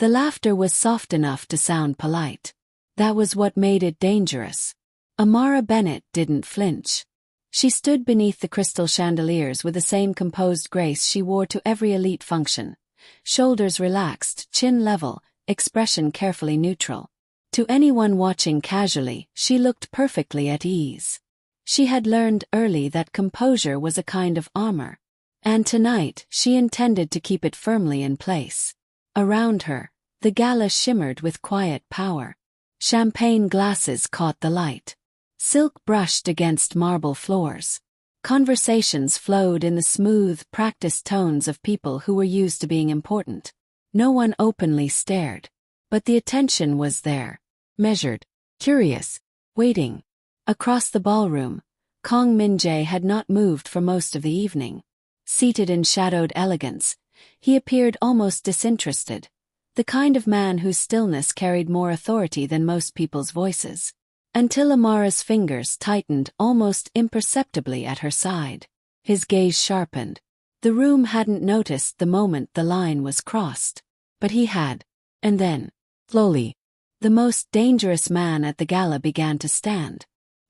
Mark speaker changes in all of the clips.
Speaker 1: The laughter was soft enough to sound polite. That was what made it dangerous. Amara Bennett didn't flinch. She stood beneath the crystal chandeliers with the same composed grace she wore to every elite function. Shoulders relaxed, chin level, expression carefully neutral. To anyone watching casually, she looked perfectly at ease. She had learned early that composure was a kind of armor. And tonight, she intended to keep it firmly in place. Around her, the gala shimmered with quiet power. Champagne glasses caught the light. Silk brushed against marble floors. Conversations flowed in the smooth, practiced tones of people who were used to being important. No one openly stared. But the attention was there. Measured, curious, waiting. Across the ballroom, Kong Min-jae had not moved for most of the evening. Seated in shadowed elegance, he appeared almost disinterested. The kind of man whose stillness carried more authority than most people's voices. Until Amara's fingers tightened almost imperceptibly at her side. His gaze sharpened. The room hadn't noticed the moment the line was crossed. But he had. And then, slowly, the most dangerous man at the gala began to stand.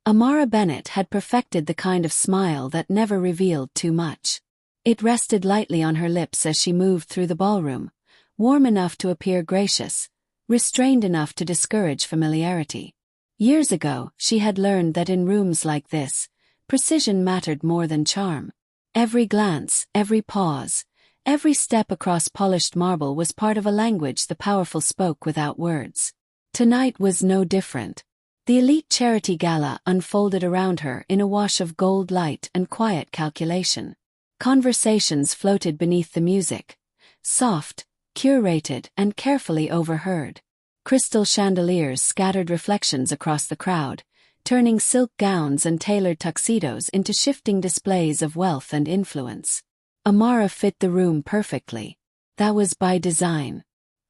Speaker 1: Amara Bennett had perfected the kind of smile that never revealed too much. It rested lightly on her lips as she moved through the ballroom, warm enough to appear gracious, restrained enough to discourage familiarity. Years ago, she had learned that in rooms like this, precision mattered more than charm. Every glance, every pause, every step across polished marble was part of a language the powerful spoke without words. Tonight was no different. The elite charity gala unfolded around her in a wash of gold light and quiet calculation. Conversations floated beneath the music, soft, curated, and carefully overheard. Crystal chandeliers scattered reflections across the crowd, turning silk gowns and tailored tuxedos into shifting displays of wealth and influence. Amara fit the room perfectly. That was by design.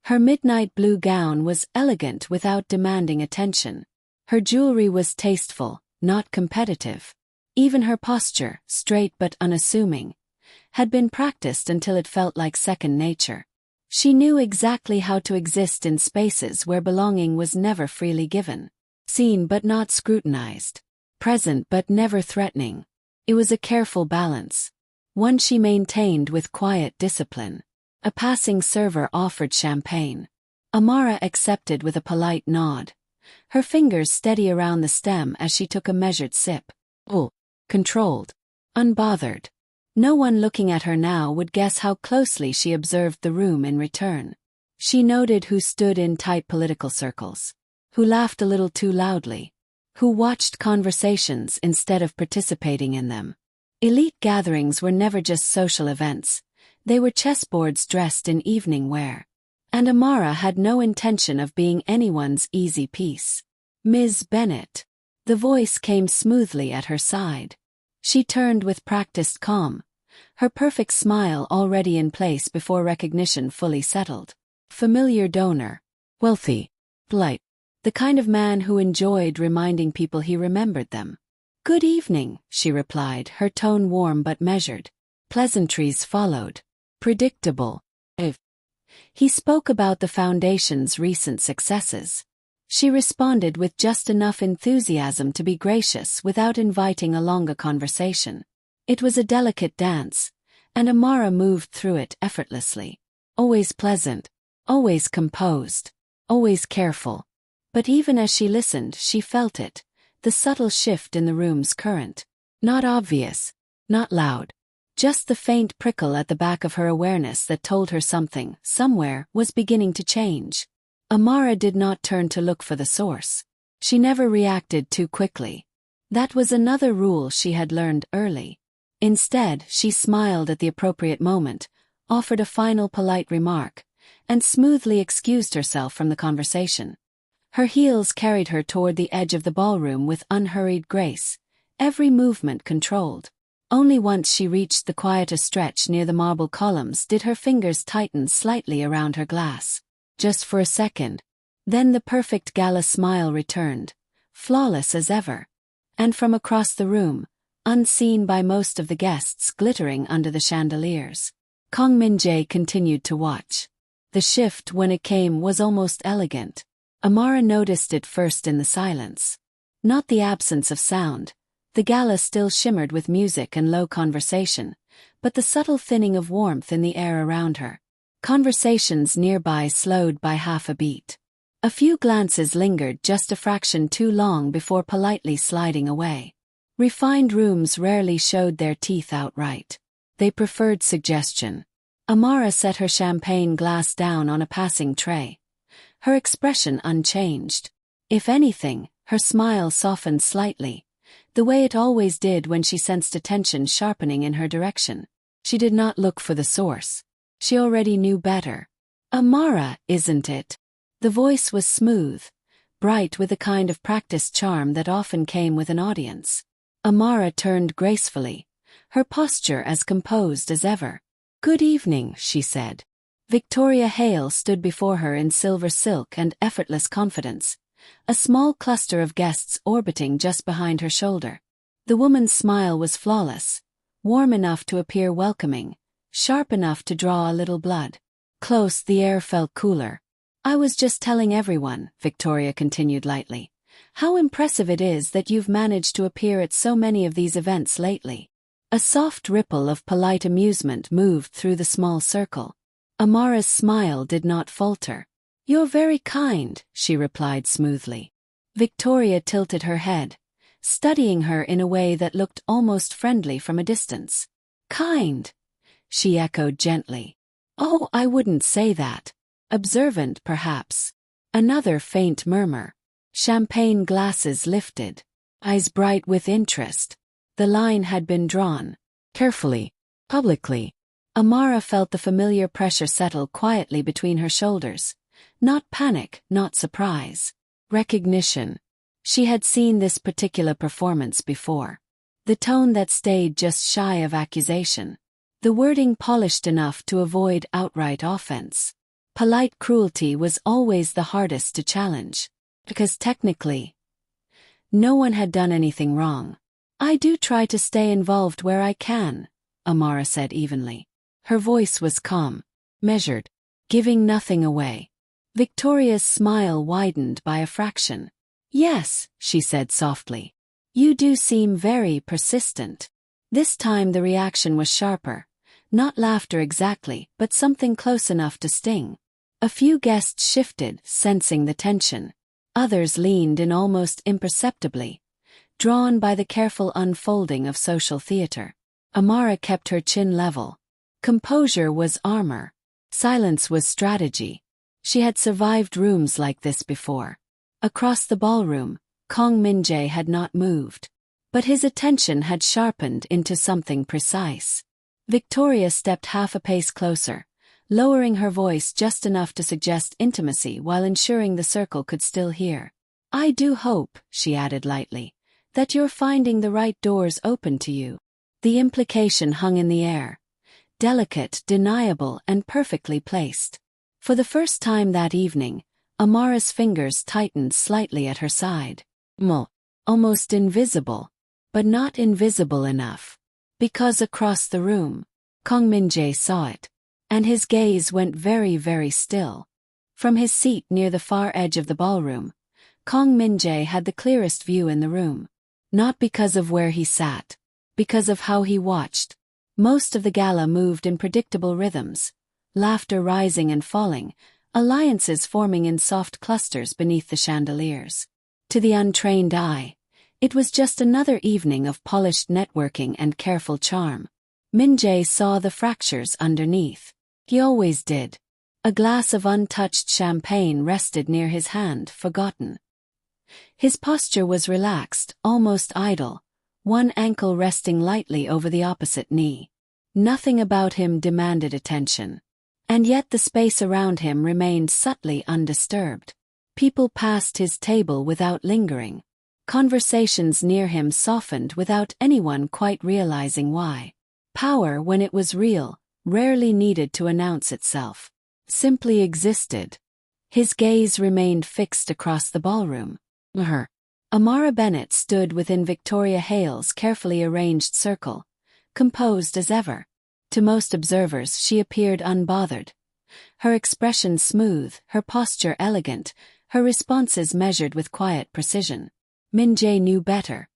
Speaker 1: Her midnight blue gown was elegant without demanding attention. Her jewelry was tasteful, not competitive. Even her posture, straight but unassuming, had been practiced until it felt like second nature. She knew exactly how to exist in spaces where belonging was never freely given. Seen but not scrutinized. Present but never threatening. It was a careful balance. One she maintained with quiet discipline. A passing server offered champagne. Amara accepted with a polite nod. Her fingers steady around the stem as she took a measured sip. Controlled. Unbothered. No one looking at her now would guess how closely she observed the room in return. She noted who stood in tight political circles, who laughed a little too loudly, who watched conversations instead of participating in them. Elite gatherings were never just social events, they were chessboards dressed in evening wear. And Amara had no intention of being anyone's easy piece. Ms. Bennett. The voice came smoothly at her side. She turned with practiced calm, her perfect smile already in place before recognition fully settled. Familiar donor. Wealthy. Polite. The kind of man who enjoyed reminding people he remembered them. "Good evening," she replied, her tone warm but measured. Pleasantries followed. Predictable. He spoke about the foundation's recent successes. She responded with just enough enthusiasm to be gracious without inviting a longer conversation. It was a delicate dance, and Amara moved through it effortlessly. Always pleasant, always composed, always careful. But even as she listened, she felt it, the subtle shift in the room's current. Not obvious, not loud. Just the faint prickle at the back of her awareness that told her something, somewhere, was beginning to change. Amara did not turn to look for the source. She never reacted too quickly. That was another rule she had learned early. Instead, she smiled at the appropriate moment, offered a final polite remark, and smoothly excused herself from the conversation. Her heels carried her toward the edge of the ballroom with unhurried grace, every movement controlled. Only once she reached the quieter stretch near the marble columns did her fingers tighten slightly around her glass. Just for a second. Then the perfect gala smile returned, flawless as ever. And from across the room, unseen by most of the guests glittering under the chandeliers, Kong Min-jae continued to watch. The shift, when it came, was almost elegant. Amara noticed it first in the silence. Not the absence of sound. The gala still shimmered with music and low conversation, but the subtle thinning of warmth in the air around her. Conversations nearby slowed by half a beat. A few glances lingered just a fraction too long before politely sliding away. Refined rooms rarely showed their teeth outright. They preferred suggestion. Amara set her champagne glass down on a passing tray. Her expression unchanged. If anything, her smile softened slightly, the way it always did when she sensed attention sharpening in her direction. She did not look for the source. She already knew better. "Amara, isn't it?" The voice was smooth, bright with the kind of practiced charm that often came with an audience. Amara turned gracefully, her posture as composed as ever. "Good evening," she said. Victoria Hale stood before her in silver silk and effortless confidence, a small cluster of guests orbiting just behind her shoulder. The woman's smile was flawless, warm enough to appear welcoming, sharp enough to draw a little blood. Close, the air felt cooler. "I was just telling everyone," Victoria continued lightly, "how impressive it is that you've managed to appear at so many of these events lately." A soft ripple of polite amusement moved through the small circle. Amara's smile did not falter. "You're very kind," she replied smoothly. Victoria tilted her head, studying her in a way that looked almost friendly from a distance. "Kind?" she echoed gently. "Oh, I wouldn't say that. Observant, perhaps." Another faint murmur. Champagne glasses lifted, eyes bright with interest. The line had been drawn. Carefully, publicly. Amara felt the familiar pressure settle quietly between her shoulders. Not panic, not surprise. Recognition. She had seen this particular performance before. The tone that stayed just shy of accusation. The wording polished enough to avoid outright offense. Polite cruelty was always the hardest to challenge. Because technically, no one had done anything wrong. "I do try to stay involved where I can," Amara said evenly. Her voice was calm, measured, giving nothing away. Victoria's smile widened by a fraction. "Yes," she said softly. "You do seem very persistent." This time the reaction was sharper. Not laughter exactly, but something close enough to sting. A few guests shifted, sensing the tension. Others leaned in almost imperceptibly, drawn by the careful unfolding of social theater. Amara kept her chin level. Composure was armor. Silence was strategy. She had survived rooms like this before. Across the ballroom, Kong Min-jae had not moved. But his attention had sharpened into something precise. Victoria stepped half a pace closer, lowering her voice just enough to suggest intimacy while ensuring the circle could still hear. "I do hope," she added lightly, "that you're finding the right doors open to you." The implication hung in the air. Delicate, deniable, and perfectly placed. For the first time that evening, Amara's fingers tightened slightly at her side. Almost invisible. But not invisible enough. Because across the room, Kong Min-jae saw it. And his gaze went very, very still. From his seat near the far edge of the ballroom, Kong Min-jae had the clearest view in the room. Not because of where he sat. Because of how he watched. Most of the gala moved in predictable rhythms. Laughter rising and falling, alliances forming in soft clusters beneath the chandeliers. To the untrained eye, it was just another evening of polished networking and careful charm. Min-jae saw the fractures underneath. He always did. A glass of untouched champagne rested near his hand, forgotten. His posture was relaxed, almost idle, one ankle resting lightly over the opposite knee. Nothing about him demanded attention. And yet the space around him remained subtly undisturbed. People passed his table without lingering. Conversations near him softened without anyone quite realizing why. Power, when it was real, rarely needed to announce itself. Simply existed. His gaze remained fixed across the ballroom. Amara Bennett stood within Victoria Hale's carefully arranged circle, composed as ever. To most observers she appeared unbothered. her expression smooth, her posture elegant, her responses measured with quiet precision. Min-jae knew better.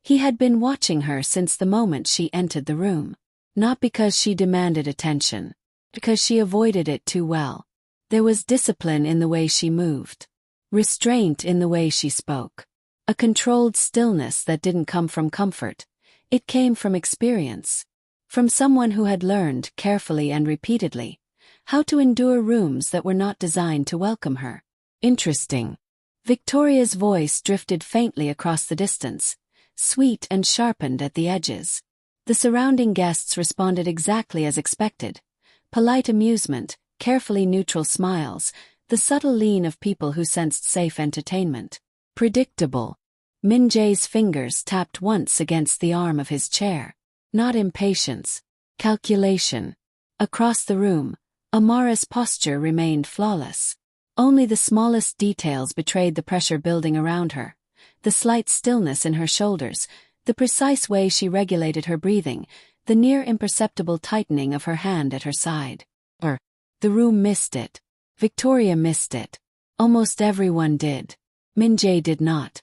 Speaker 1: He had been watching her since the moment she entered the room. Not because she demanded attention, because she avoided it too well. There was discipline in the way she moved, restraint in the way she spoke, a controlled stillness that didn't come from comfort. It came from experience, from someone who had learned, carefully and repeatedly, how to endure rooms that were not designed to welcome her. Interesting. Victoria's voice drifted faintly across the distance, sweet and sharpened at the edges. The surrounding guests responded exactly as expected. Polite amusement, carefully neutral smiles, the subtle lean of people who sensed safe entertainment. Predictable. Min-jae's fingers tapped once against the arm of his chair. Not impatience. Calculation. Across the room, Amara's posture remained flawless. Only the smallest details betrayed the pressure building around her. The slight stillness in her shoulders, the precise way she regulated her breathing, the near imperceptible tightening of her hand at her side. The room missed it. Victoria missed it. Almost everyone did. Min-jae did not.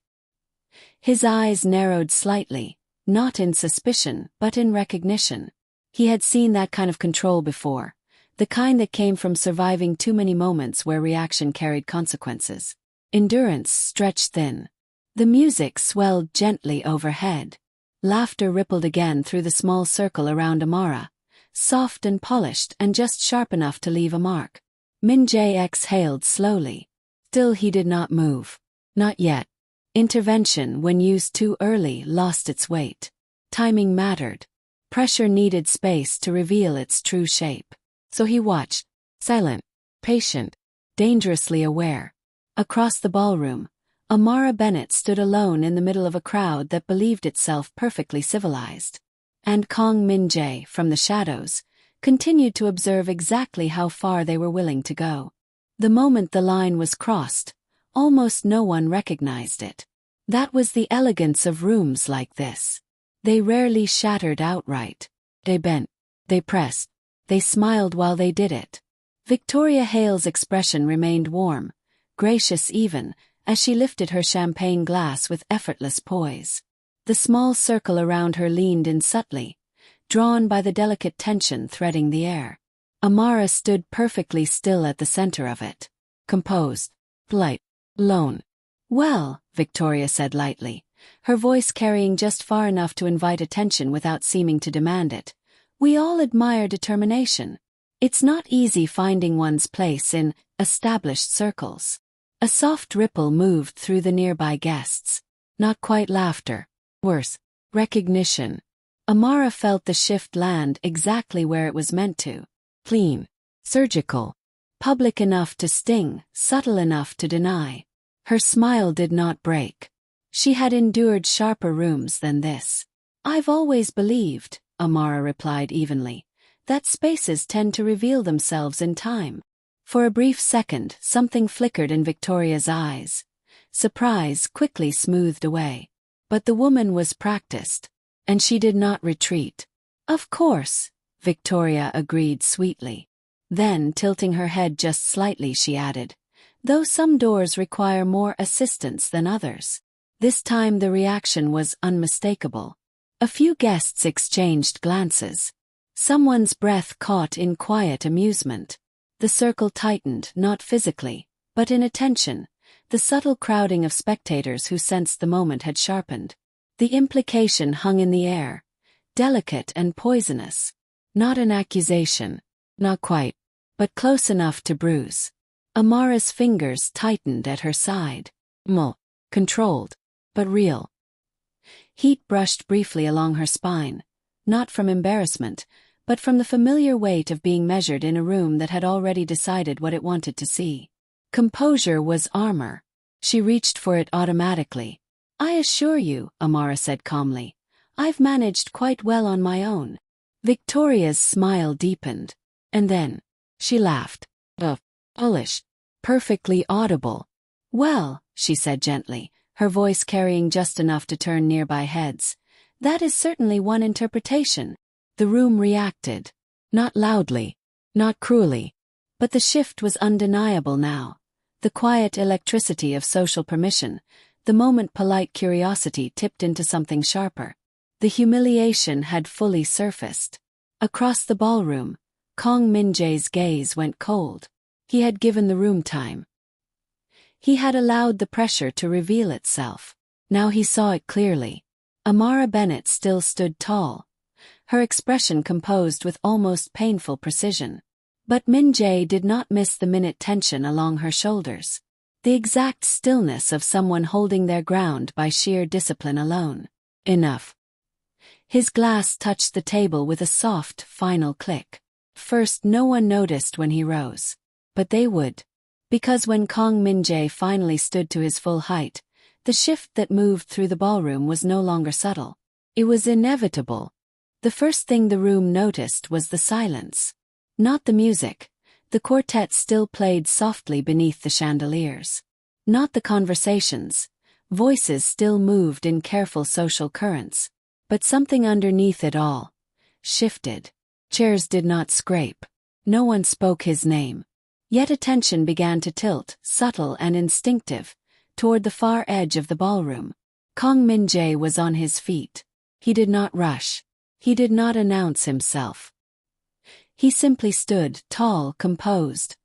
Speaker 1: His eyes narrowed slightly, not in suspicion, but in recognition. He had seen that kind of control before, the kind that came from surviving too many moments where reaction carried consequences. Endurance stretched thin. The music swelled gently overhead. Laughter rippled again through the small circle around Amara, soft and polished and just sharp enough to leave a mark. Min-jae exhaled slowly. Still he did not move. Not yet. Intervention, when used too early, lost its weight. Timing mattered. Pressure needed space to reveal its true shape. So he watched, silent, patient, dangerously aware. Across the ballroom, Amara Bennett stood alone in the middle of a crowd that believed itself perfectly civilized. And Kong Min-jae, from the shadows, continued to observe exactly how far they were willing to go. The moment the line was crossed, almost no one recognized it. That was the elegance of rooms like this. They rarely shattered outright. They bent, they pressed, they smiled while they did it. Victoria Hale's expression remained warm, gracious even, as she lifted her champagne glass with effortless poise. The small circle around her leaned in subtly, drawn by the delicate tension threading the air. Amara stood perfectly still at the center of it. Composed, polite, alone. "Well," Victoria said lightly, her voice carrying just far enough to invite attention without seeming to demand it. "We all admire determination. It's not easy finding one's place in established circles." A soft ripple moved through the nearby guests. Not quite laughter. Worse, recognition. Amara felt the shift land exactly where it was meant to. Clean. Surgical. Public enough to sting, subtle enough to deny. Her smile did not break. She had endured sharper rooms than this. "I've always believed," Amara replied evenly, "that spaces tend to reveal themselves in time." For a brief second, something flickered in Victoria's eyes. Surprise quickly smoothed away. But the woman was practiced, and she did not retreat. "Of course," Victoria agreed sweetly. Then, tilting her head just slightly, she added, "Though some doors require more assistance than others." This time the reaction was unmistakable. A few guests exchanged glances. Someone's breath caught in quiet amusement. The circle tightened, not physically, but in attention, the subtle crowding of spectators who sensed the moment had sharpened. The implication hung in the air, delicate and poisonous. Not an accusation. Not quite. But close enough to bruise. Amara's fingers tightened at her side. Controlled. But real. Heat brushed briefly along her spine, not from embarrassment, but from the familiar weight of being measured in a room that had already decided what it wanted to see. Composure was armor. She reached for it automatically. "I assure you," Amara said calmly, "I've managed quite well on my own." Victoria's smile deepened. And then, she laughed. Polished. Perfectly audible. "Well," she said gently, her voice carrying just enough to turn nearby heads, "that is certainly one interpretation." The room reacted. Not loudly. Not cruelly. But the shift was undeniable now. The quiet electricity of social permission, the moment polite curiosity tipped into something sharper. The humiliation had fully surfaced. Across the ballroom, Kong Min-jae's gaze went cold. He had given the room time. He had allowed the pressure to reveal itself. Now he saw it clearly. Amara Bennett still stood tall, her expression composed with almost painful precision. But Min-jae did not miss the minute tension along her shoulders. The exact stillness of someone holding their ground by sheer discipline alone. Enough. His glass touched the table with a soft, final click. First, no one noticed when he rose. But they would. Because when Kong Min-jae finally stood to his full height, the shift that moved through the ballroom was no longer subtle. It was inevitable. The first thing the room noticed was the silence. Not the music. The quartet still played softly beneath the chandeliers. Not the conversations. Voices still moved in careful social currents. But something underneath it all shifted. Chairs did not scrape. No one spoke his name. Yet attention began to tilt, subtle and instinctive, toward the far edge of the ballroom. Kong Min-jae was on his feet. He did not rush. He did not announce himself. He simply stood, tall, composed.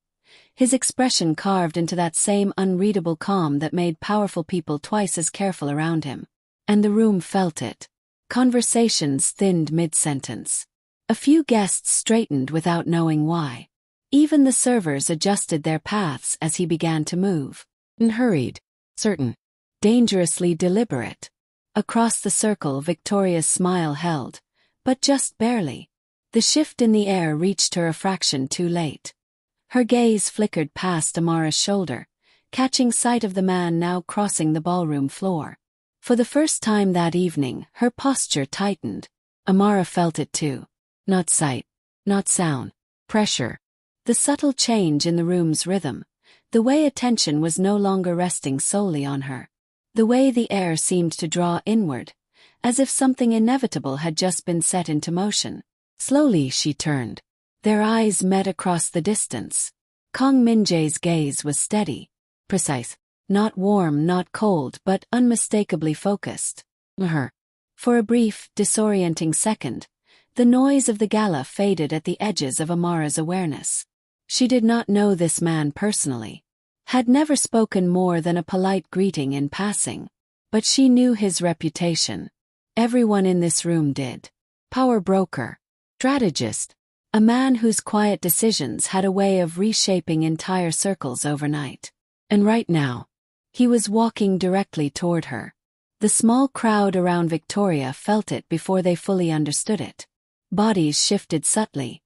Speaker 1: His expression carved into that same unreadable calm that made powerful people twice as careful around him. And the room felt it. Conversations thinned mid-sentence. A few guests straightened without knowing why. Even the servers adjusted their paths as he began to move. Hurried, certain, dangerously deliberate. Across the circle Victoria's smile held, but just barely. The shift in the air reached her a fraction too late. Her gaze flickered past Amara's shoulder, catching sight of the man now crossing the ballroom floor. For the first time that evening, her posture tightened. Amara felt it too. Not sight, not sound, pressure. The subtle change in the room's rhythm, the way attention was no longer resting solely on her. The way the air seemed to draw inward, as if something inevitable had just been set into motion. Slowly she turned. Their eyes met across the distance. Kong Min-jae's gaze was steady, precise, not warm, not cold, but unmistakably focused. For a brief, disorienting second, the noise of the gala faded at the edges of Amara's awareness. She did not know this man personally, had never spoken more than a polite greeting in passing, but she knew his reputation. Everyone in this room did. Power broker, strategist, a man whose quiet decisions had a way of reshaping entire circles overnight. And right now, he was walking directly toward her. The small crowd around Victoria felt it before they fully understood it. Bodies shifted subtly,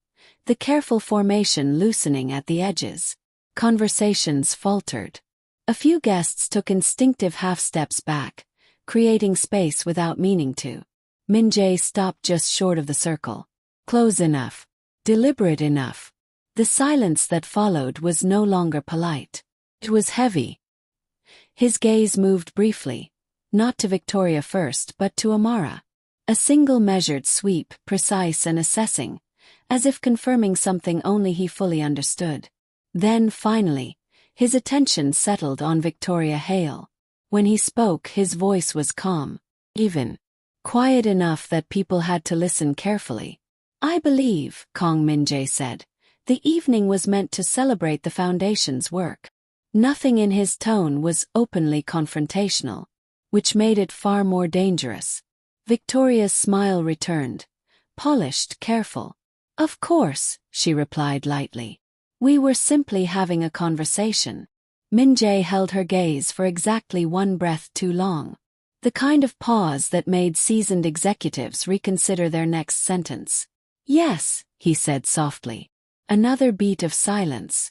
Speaker 1: the careful formation loosening at the edges. Conversations faltered. A few guests took instinctive half-steps back, creating space without meaning to. Min-jae stopped just short of the circle. Close enough. Deliberate enough. The silence that followed was no longer polite. It was heavy. His gaze moved briefly, not to Victoria first but to Amara. A single measured sweep, precise and assessing, as if confirming something only he fully understood. Then, finally, his attention settled on Victoria Hale. When he spoke, his voice was calm, even, quiet enough that people had to listen carefully. I believe, Kong Min-jae said, the evening was meant to celebrate the Foundation's work. Nothing in his tone was openly confrontational, which made it far more dangerous. Victoria's smile returned, polished, careful. Of course, she replied lightly. We were simply having a conversation. Min-jae held her gaze for exactly one breath too long. The kind of pause that made seasoned executives reconsider their next sentence. Yes, he said softly. Another beat of silence.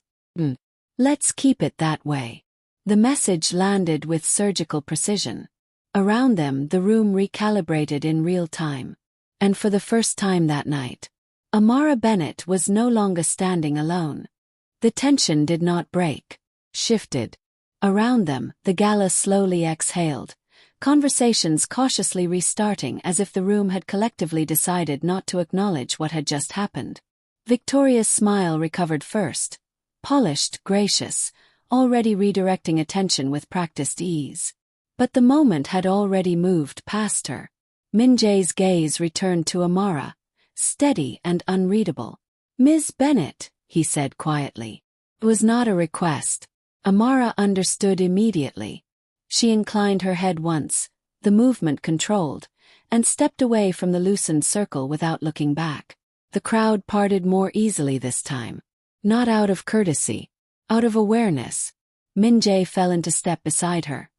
Speaker 1: Let's keep it that way. The message landed with surgical precision. Around them, the room recalibrated in real time. And for the first time that night, Amara Bennett was no longer standing alone. The tension did not break, shifted. Around them, the gala slowly exhaled, conversations cautiously restarting as if the room had collectively decided not to acknowledge what had just happened. Victoria's smile recovered first, polished, gracious, already redirecting attention with practiced ease. But the moment had already moved past her. Min-jae's gaze returned to Amara, steady and unreadable. "Ms. Bennett," he said quietly. It was not a request. Amara understood immediately. She inclined her head once, the movement controlled, and stepped away from the loosened circle without looking back. The crowd parted more easily this time. Not out of courtesy, out of awareness. Min-jae fell into step beside her.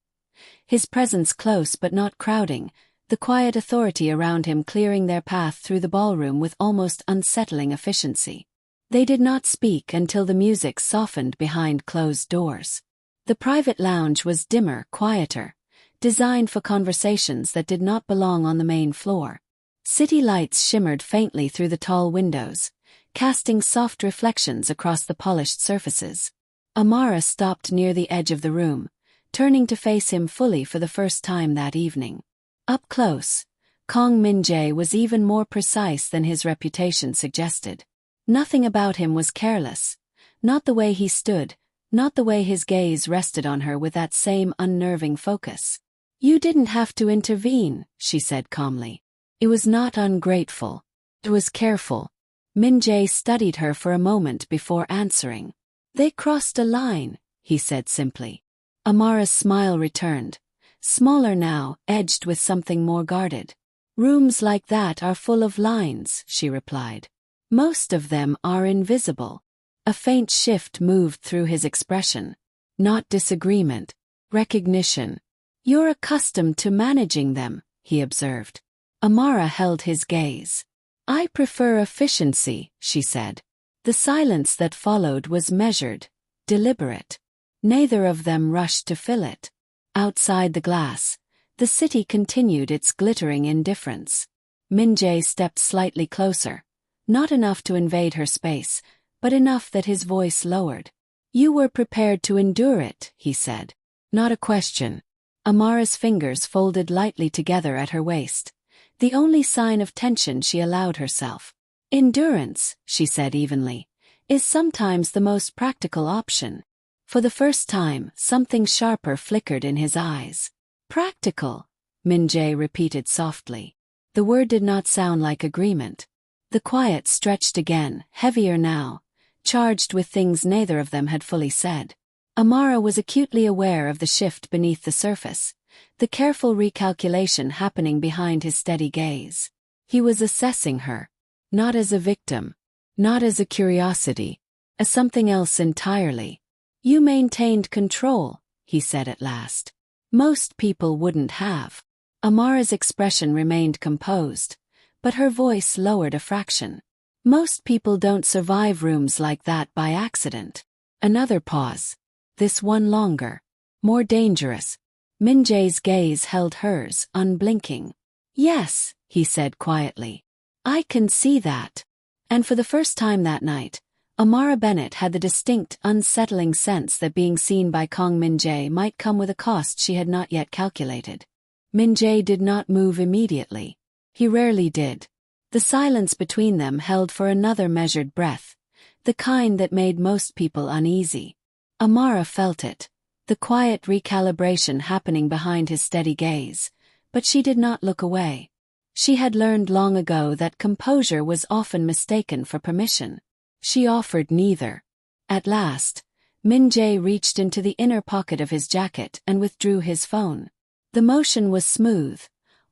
Speaker 1: His presence close but not crowding, the quiet authority around him clearing their path through the ballroom with almost unsettling efficiency. They did not speak until the music softened behind closed doors. The private lounge was dimmer, quieter, designed for conversations that did not belong on the main floor. City lights shimmered faintly through the tall windows, casting soft reflections across the polished surfaces. Amara stopped near the edge of the room, turning to face him fully for the first time that evening. Up close, Kang Min-jae was even more precise than his reputation suggested. Nothing about him was careless, not the way he stood, not the way his gaze rested on her with that same unnerving focus. "You didn't have to intervene," she said calmly. It was not ungrateful. It was careful. Min-jae studied her for a moment before answering. "They crossed a line," he said simply. Amara's smile returned, smaller now, edged with something more guarded. "Rooms like that are full of lines," she replied. "Most of them are invisible." A faint shift moved through his expression. Not disagreement, recognition. "You're accustomed to managing them," he observed. Amara held his gaze. "I prefer efficiency," she said. The silence that followed was measured, deliberate. Neither of them rushed to fill it. Outside the glass, the city continued its glittering indifference. Min-jae stepped slightly closer, not enough to invade her space, but enough that his voice lowered. "You were prepared to endure it," he said. Not a question. Amara's fingers folded lightly together at her waist, the only sign of tension she allowed herself. "Endurance," she said evenly, "is sometimes the most practical option." For the first time, something sharper flickered in his eyes. "Practical," Min-jae repeated softly. The word did not sound like agreement. The quiet stretched again, heavier now, charged with things neither of them had fully said. Amara was acutely aware of the shift beneath the surface, the careful recalculation happening behind his steady gaze. He was assessing her, not as a victim, not as a curiosity, as something else entirely. "You maintained control," he said at last. "Most people wouldn't have." Amara's expression remained composed, but her voice lowered a fraction. "Most people don't survive rooms like that by accident." Another pause. This one longer. More dangerous. Min-jae's gaze held hers, unblinking. "Yes," he said quietly. "I can see that." And for the first time that night, Amara Bennett had the distinct, unsettling sense that being seen by Kang Min-jae might come with a cost she had not yet calculated. Min-jae did not move immediately. He rarely did. The silence between them held for another measured breath, the kind that made most people uneasy. Amara felt it, the quiet recalibration happening behind his steady gaze, but she did not look away. She had learned long ago that composure was often mistaken for permission. She offered neither. At last, Min-jae reached into the inner pocket of his jacket and withdrew his phone. The motion was smooth,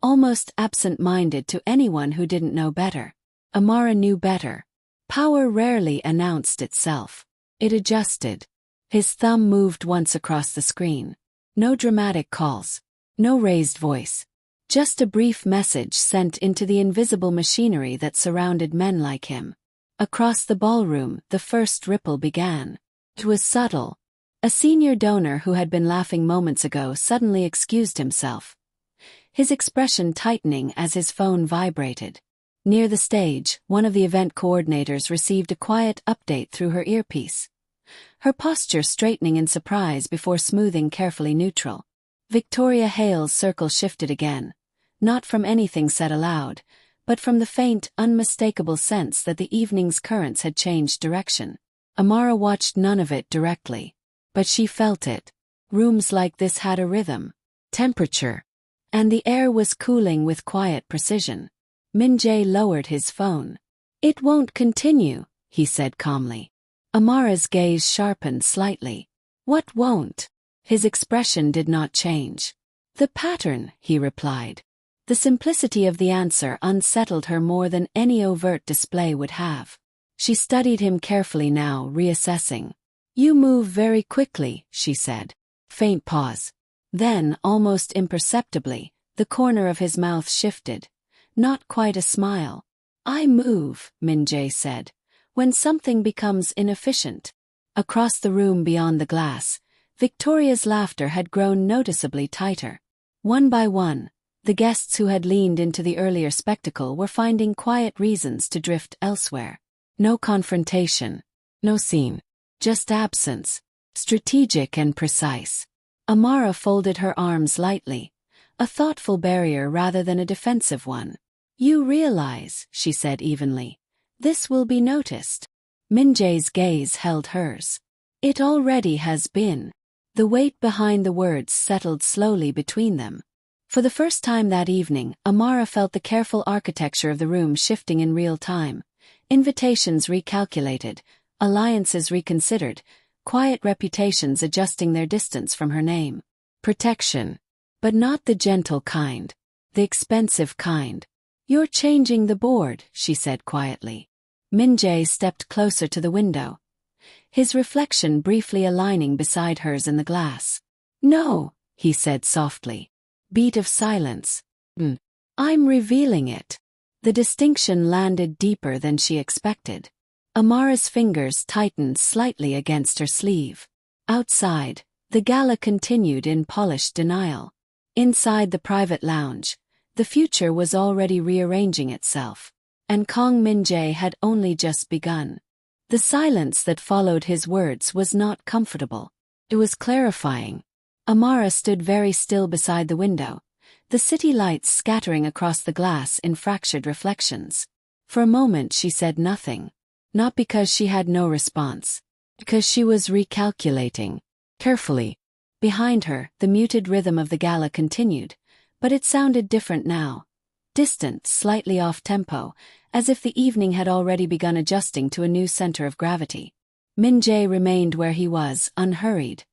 Speaker 1: almost absent-minded to anyone who didn't know better. Amara knew better. Power rarely announced itself. It adjusted. His thumb moved once across the screen. No dramatic calls. No raised voice. Just a brief message sent into the invisible machinery that surrounded men like him. Across the ballroom, the first ripple began. It was subtle. A senior donor who had been laughing moments ago suddenly excused himself, his expression tightening as his phone vibrated. Near the stage, one of the event coordinators received a quiet update through her earpiece, her posture straightening in surprise before smoothing carefully neutral. Victoria Hale's circle shifted again, not from anything said aloud, but from the faint, unmistakable sense that the evening's currents had changed direction. Amara watched none of it directly. But she felt it. Rooms like this had a rhythm, temperature, and the air was cooling with quiet precision. Min-jae lowered his phone. "It won't continue," he said calmly. Amara's gaze sharpened slightly. "What won't?" His expression did not change. "The pattern," he replied. The simplicity of the answer unsettled her more than any overt display would have. She studied him carefully now, reassessing. "You move very quickly," she said. Faint pause. Then, almost imperceptibly, the corner of his mouth shifted. Not quite a smile. "I move," Min-jae said, "when something becomes inefficient." Across the room beyond the glass, Victoria's laughter had grown noticeably tighter. One by one, the guests who had leaned into the earlier spectacle were finding quiet reasons to drift elsewhere. No confrontation. No scene. Just absence. Strategic and precise. Amara folded her arms lightly. A thoughtful barrier rather than a defensive one. "You realize," she said evenly, "this will be noticed." Min-jae's gaze held hers. "It already has been." The weight behind the words settled slowly between them. For the first time that evening, Amara felt the careful architecture of the room shifting in real time. Invitations recalculated, alliances reconsidered, quiet reputations adjusting their distance from her name. Protection. But not the gentle kind. The expensive kind. "You're changing the board," she said quietly. Min-jae stepped closer to the window, his reflection briefly aligning beside hers in the glass. "No," he said softly. Beat of silence. "I'm revealing it." The distinction landed deeper than she expected. Amara's fingers tightened slightly against her sleeve. Outside, the gala continued in polished denial. Inside the private lounge, the future was already rearranging itself. And Kong Min-jae had only just begun. The silence that followed his words was not comfortable. It was clarifying. Amara stood very still beside the window, the city lights scattering across the glass in fractured reflections. For a moment she said nothing. Not because she had no response. Because she was recalculating. Carefully. Behind her, the muted rhythm of the gala continued, but it sounded different now. Distant, slightly off-tempo, as if the evening had already begun adjusting to a new center of gravity. Min-jae remained where he was, unhurried,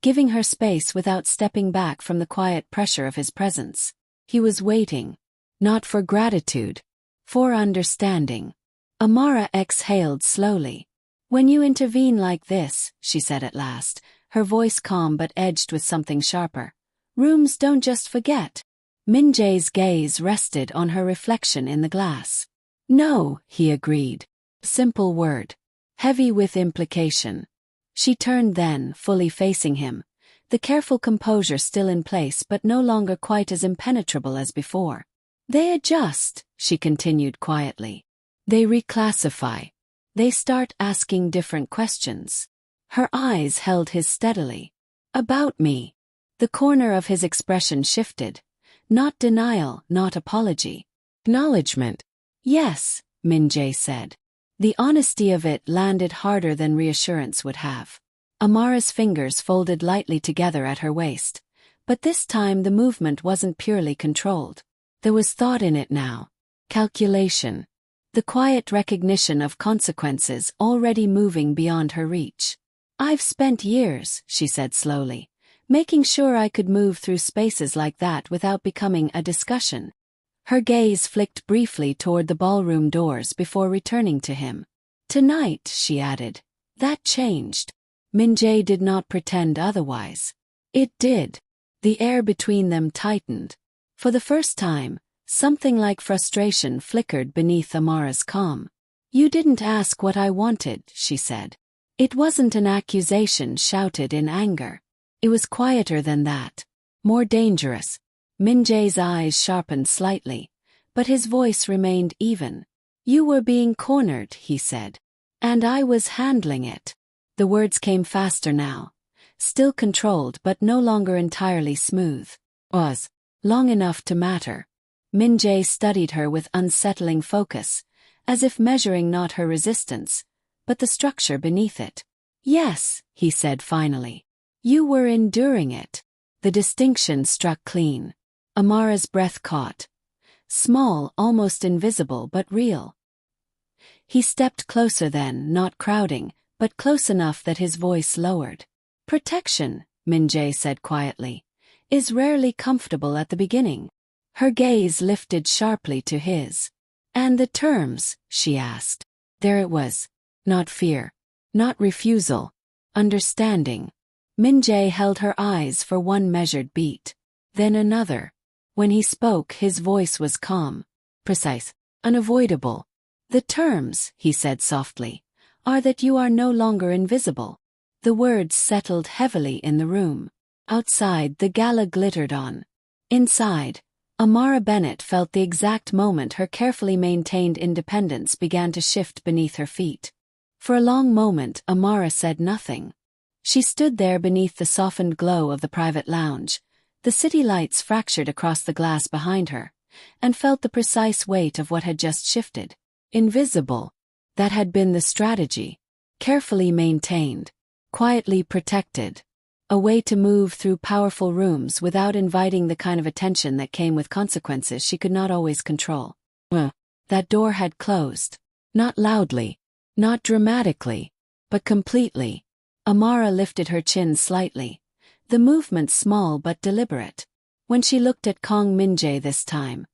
Speaker 1: giving her space without stepping back from the quiet pressure of his presence. He was waiting. Not for gratitude. For understanding. Amara exhaled slowly. "When you intervene like this," she said at last, her voice calm but edged with something sharper, "rooms don't just forget." Min-jae's gaze rested on her reflection in the glass. "No," he agreed. Simple word. Heavy with implication. She turned then, fully facing him, the careful composure still in place but no longer quite as impenetrable as before. "They adjust," she continued quietly. "They reclassify. They start asking different questions." Her eyes held his steadily. "About me." The corner of his expression shifted. Not denial, not apology. Acknowledgement. "Yes," Min-jae said. The honesty of it landed harder than reassurance would have. Amara's fingers folded lightly together at her waist, but this time the movement wasn't purely controlled. There was thought in it now. Calculation. The quiet recognition of consequences already moving beyond her reach. "I've spent years," she said slowly, "making sure I could move through spaces like that without becoming a discussion." Her gaze flicked briefly toward the ballroom doors before returning to him. "Tonight," she added, "that changed." Min-jae did not pretend otherwise. It did. The air between them tightened. For the first time, something like frustration flickered beneath Amara's calm. "You didn't ask what I wanted," she said. It wasn't an accusation shouted in anger. It was quieter than that. More dangerous. Min-jae's eyes sharpened slightly, but his voice remained even. "You were being cornered," he said. "And I was handling it." The words came faster now. Still controlled but no longer entirely smooth. Was. Long enough to matter. Min-jae studied her with unsettling focus, as if measuring not her resistance, but the structure beneath it. Yes, he said finally. You were enduring it. The distinction struck clean. Amara's breath caught. Small, almost invisible, but real. He stepped closer then, not crowding, but close enough that his voice lowered. Protection, Min-jae said quietly, is rarely comfortable at the beginning. Her gaze lifted sharply to his. And the terms, she asked. There it was. Not fear. Not refusal. Understanding. Min-jae held her eyes for one measured beat. Then another. When he spoke, his voice was calm. Precise. Unavoidable. The terms, he said softly, are that you are no longer invisible. The words settled heavily in the room. Outside, the gala glittered on. Inside, Amara Bennett felt the exact moment her carefully maintained independence began to shift beneath her feet. For a long moment, Amara said nothing. She stood there beneath the softened glow of the private lounge, the city lights fractured across the glass behind her, and felt the precise weight of what had just shifted. Invisible. That had been the strategy. Carefully maintained. Quietly protected. A way to move through powerful rooms without inviting the kind of attention that came with consequences she could not always control. That door had closed. Not loudly. Not dramatically. But completely. Amara lifted her chin slightly. The movement small but deliberate. When she looked at Kong Min-jae this time,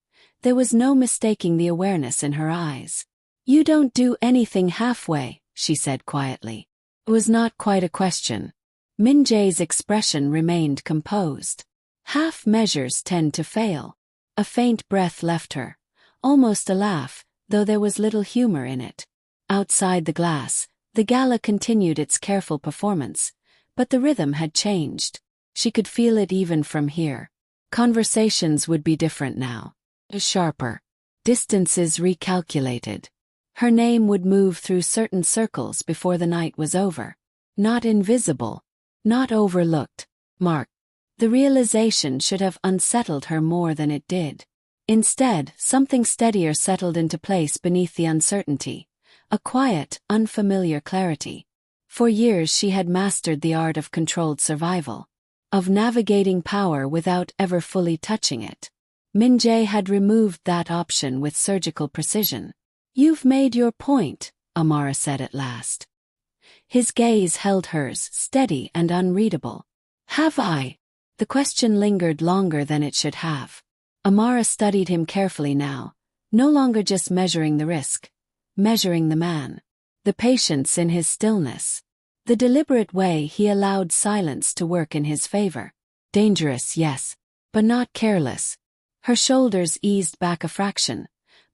Speaker 1: there was no mistaking the awareness in her eyes. You don't do anything halfway, she said quietly. It was not quite a question. Min-jae's expression remained composed. Half measures tend to fail. A faint breath left her. Almost a laugh, though there was little humor in it. Outside the glass, the gala continued its careful performance, but the rhythm had changed. She could feel it even from here. Conversations would be different now. Sharper. Distances recalculated. Her name would move through certain circles before the night was over. Not invisible. Not overlooked. Marked. The realization should have unsettled her more than it did. Instead, something steadier settled into place beneath the uncertainty. A quiet, unfamiliar clarity. For years she had mastered the art of controlled survival. Of navigating power without ever fully touching it. Min-jae had removed that option with surgical precision. You've made your point, Amara said at last. His gaze held hers, steady and unreadable. Have I? The question lingered longer than it should have. Amara studied him carefully now, no longer just measuring the risk. Measuring the man. The patience in his stillness. The deliberate way he allowed silence to work in his favor. Dangerous, yes, but not careless. Her shoulders eased back a fraction,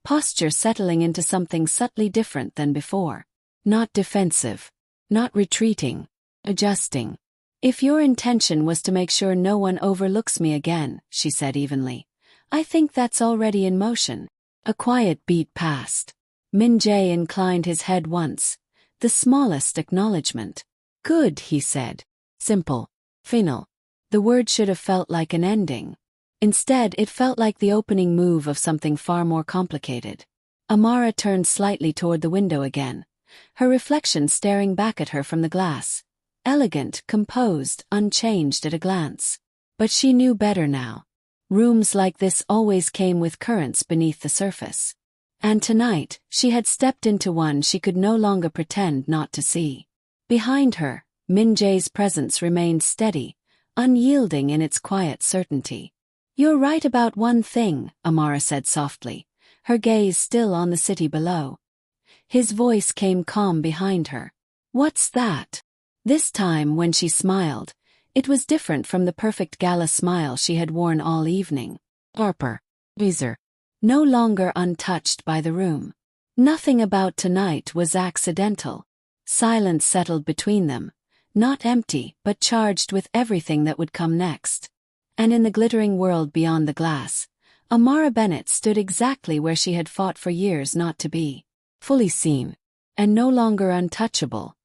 Speaker 1: posture settling into something subtly different than before. Not defensive. Not retreating. Adjusting. If your intention was to make sure no one overlooks me again, she said evenly, I think that's already in motion. A quiet beat passed. Min-jae inclined his head once. The smallest acknowledgement. Good, he said. Simple. Final. The word should have felt like an ending. Instead, it felt like the opening move of something far more complicated. Amara turned slightly toward the window again, her reflection staring back at her from the glass. Elegant, composed, unchanged at a glance. But she knew better now. Rooms like this always came with currents beneath the surface. And tonight, she had stepped into one she could no longer pretend not to see. Behind her, Min-jae's presence remained steady, unyielding in its quiet certainty. You're right about one thing, Amara said softly, her gaze still on the city below. His voice came calm behind her. What's that? This time when she smiled, it was different from the perfect gala smile she had worn all evening. Harper. Weezer. No longer untouched by the room. Nothing about tonight was accidental. Silence settled between them, not empty but charged with everything that would come next. And in the glittering world beyond the glass, Amara Bennett stood exactly where she had fought for years not to be. Fully seen. And no longer untouchable.